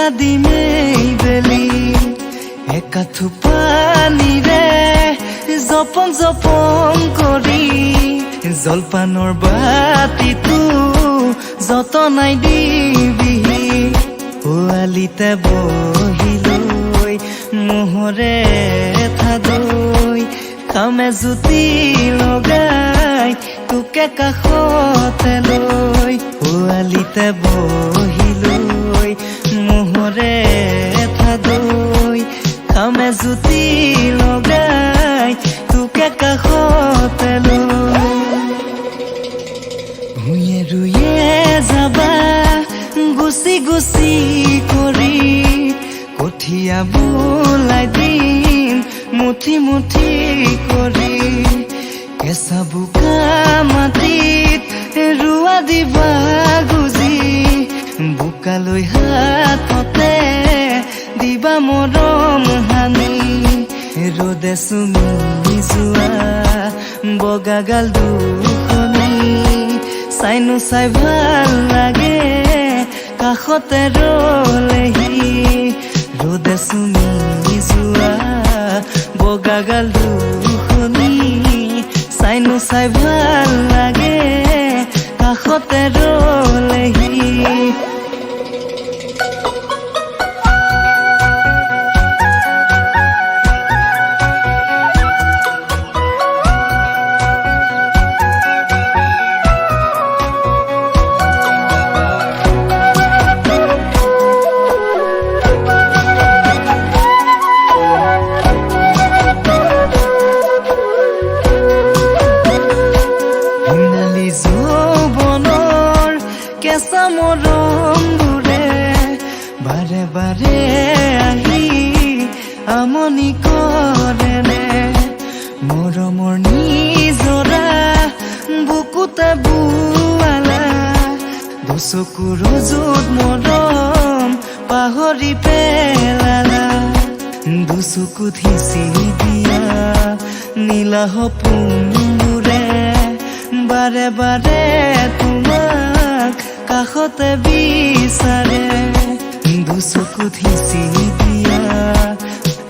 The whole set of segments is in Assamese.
বোকা দিমেই বেলি একা থোপানিৰে জপং জপং কৰি জলপানৰ বাতিটো যতনাই দিবি পোৱালিতে বহিলৈ মোহৰে থাদৈ খামে জুতি লগাই তোকে কাষতে লৈ পোৱালিতে বহিলৈ মোহৰে থাদৈ খামে জুতি লগাই তোকে কাষতে লৈ ভূঞে ৰুয়ে যাবা গুচি গুচি কৰি কঠীয়া বোলাই দিম মুঠি মুঠি কৰি কেঁচা বোকা মাটিত ৰুৱা দিবা গুজি বোকালৈ হাততে দিবা মৰম হানি ৰ'দে চুমি যোৱা বগাগাল দুখনি চাইনো চাই ভাল লাগে কাষতে ৰলেহি ৰ'দে চুমি যোৱা বগাগাল দুখনি চাইনো চাই ভাল লাগে কাষতে ৰলেহি কেঁচা মৰমবোৰে বাৰে বাৰে আহি আমনি কৰেনে মৰমৰ নিজৰা বুকুতে বোৱালা দুচকুৰ য'ত মৰম পাহৰি পেলালা দুচকুত সিঁচি দিয়া নীলা সপোনবোৰে বাৰে বাৰে তোমাক কাষতে বিচাৰে দুচকুত সিঁচি দিয়া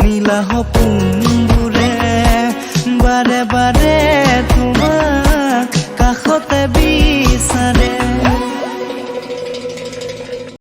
নীলা সপোনবোৰে বাৰে বাৰে